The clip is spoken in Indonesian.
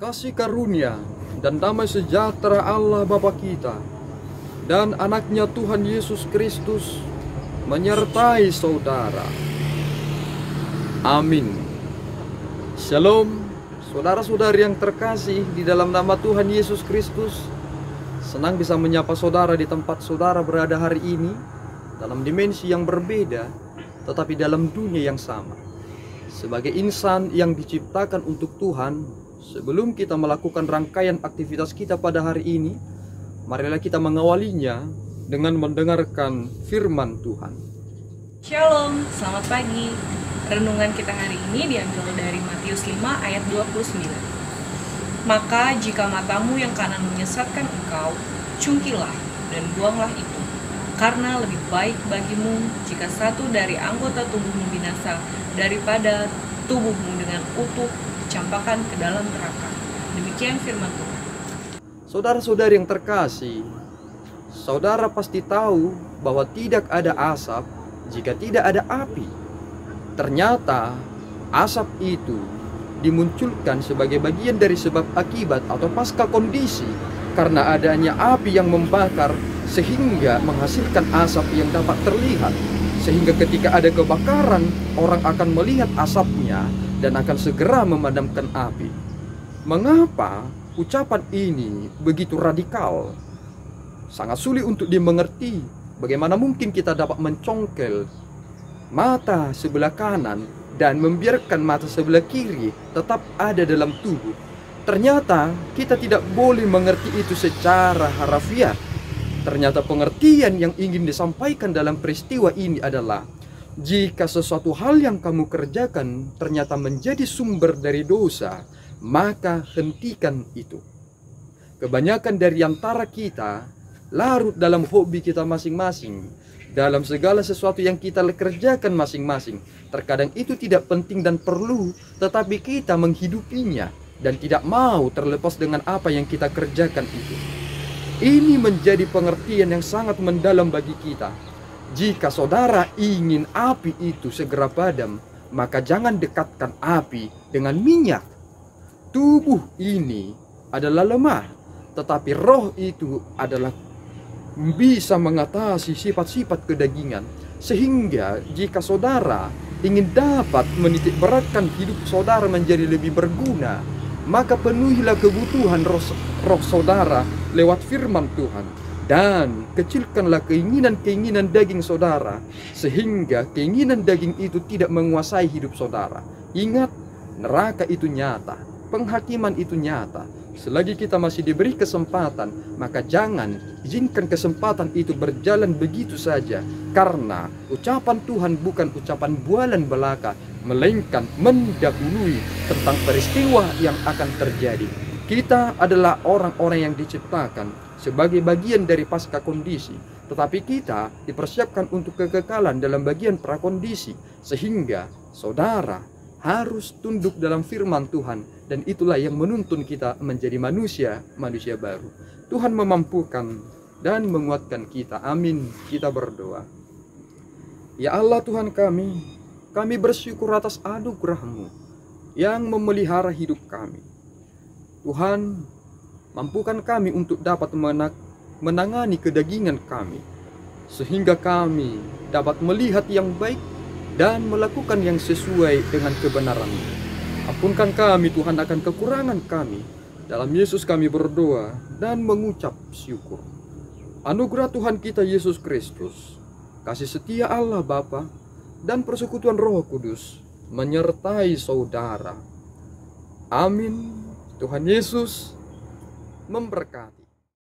Kasih karunia dan damai sejahtera Allah Bapa kita dan anaknya Tuhan Yesus Kristus menyertai saudara. Amin. Shalom, saudara-saudari yang terkasih di dalam nama Tuhan Yesus Kristus. Senang bisa menyapa saudara di tempat saudara berada hari ini, dalam dimensi yang berbeda, tetapi dalam dunia yang sama. Sebagai insan yang diciptakan untuk Tuhan, sebelum kita melakukan rangkaian aktivitas kita pada hari ini, marilah kita mengawalinya dengan mendengarkan firman Tuhan. Shalom, selamat pagi. Renungan kita hari ini diambil dari Matius 5 ayat 29. Maka jika matamu yang kanan menyesatkan engkau, cungkilah dan buanglah itu. Karena lebih baik bagimu jika satu dari anggota tubuhmu binasa daripada tubuhmu dengan utuh dicampakkan ke dalam neraka. Demikian firman Tuhan. Saudara-saudari yang terkasih, saudara pasti tahu bahwa tidak ada asap jika tidak ada api. Ternyata asap itu dimunculkan sebagai bagian dari sebab akibat atau pasca kondisi, karena adanya api yang membakar sehingga menghasilkan asap yang dapat terlihat. Sehingga ketika ada kebakaran, orang akan melihat asapnya dan akan segera memadamkan api. Mengapa ucapan ini begitu radikal? Sangat sulit untuk dimengerti. Bagaimana mungkin kita dapat mencongkel mata sebelah kanan dan membiarkan mata sebelah kiri tetap ada dalam tubuh? Ternyata kita tidak boleh mengerti itu secara harafiah. Ternyata pengertian yang ingin disampaikan dalam peristiwa ini adalah, jika sesuatu hal yang kamu kerjakan ternyata menjadi sumber dari dosa, maka hentikan itu. Kebanyakan dari antara kita larut dalam hobi kita masing-masing, dalam segala sesuatu yang kita kerjakan masing-masing. Terkadang itu tidak penting dan perlu, tetapi kita menghidupinya dan tidak mau terlepas dengan apa yang kita kerjakan itu. Ini menjadi pengertian yang sangat mendalam bagi kita. Jika saudara ingin api itu segera padam, maka jangan dekatkan api dengan minyak. Tubuh ini adalah lemah, tetapi roh itu adalah bisa mengatasi sifat-sifat kedagingan. Sehingga jika saudara ingin dapat menitik beratkan hidup saudara menjadi lebih berguna, maka penuhilah kebutuhan roh saudara lewat firman Tuhan. Dan kecilkanlah keinginan-keinginan daging saudara, sehingga keinginan daging itu tidak menguasai hidup saudara. Ingat, neraka itu nyata, penghakiman itu nyata. Selagi kita masih diberi kesempatan, maka jangan izinkan kesempatan itu berjalan begitu saja. Karena ucapan Tuhan bukan ucapan bualan belaka, melainkan mendahului tentang peristiwa yang akan terjadi. Kita adalah orang-orang yang diciptakan sebagai bagian dari pasca kondisi, tetapi kita dipersiapkan untuk kekekalan dalam bagian prakondisi. Sehingga saudara harus tunduk dalam firman Tuhan, dan itulah yang menuntun kita menjadi manusia baru. Tuhan memampukan dan menguatkan kita. Amin. Kita berdoa. Ya Allah Tuhan kami bersyukur atas anugerah-Mu yang memelihara hidup kami. Tuhan, mampukan kami untuk dapat menangani kedagingan kami, sehingga kami dapat melihat yang baik dan melakukan yang sesuai dengan kebenaran-Mu. Ampunkan kami Tuhan akan kekurangan kami. Dalam Yesus kami berdoa dan mengucap syukur. Anugerah Tuhan kita Yesus Kristus, kasih setia Allah Bapa, dan persekutuan Roh Kudus menyertai saudara. Amin. Tuhan Yesus memberkati.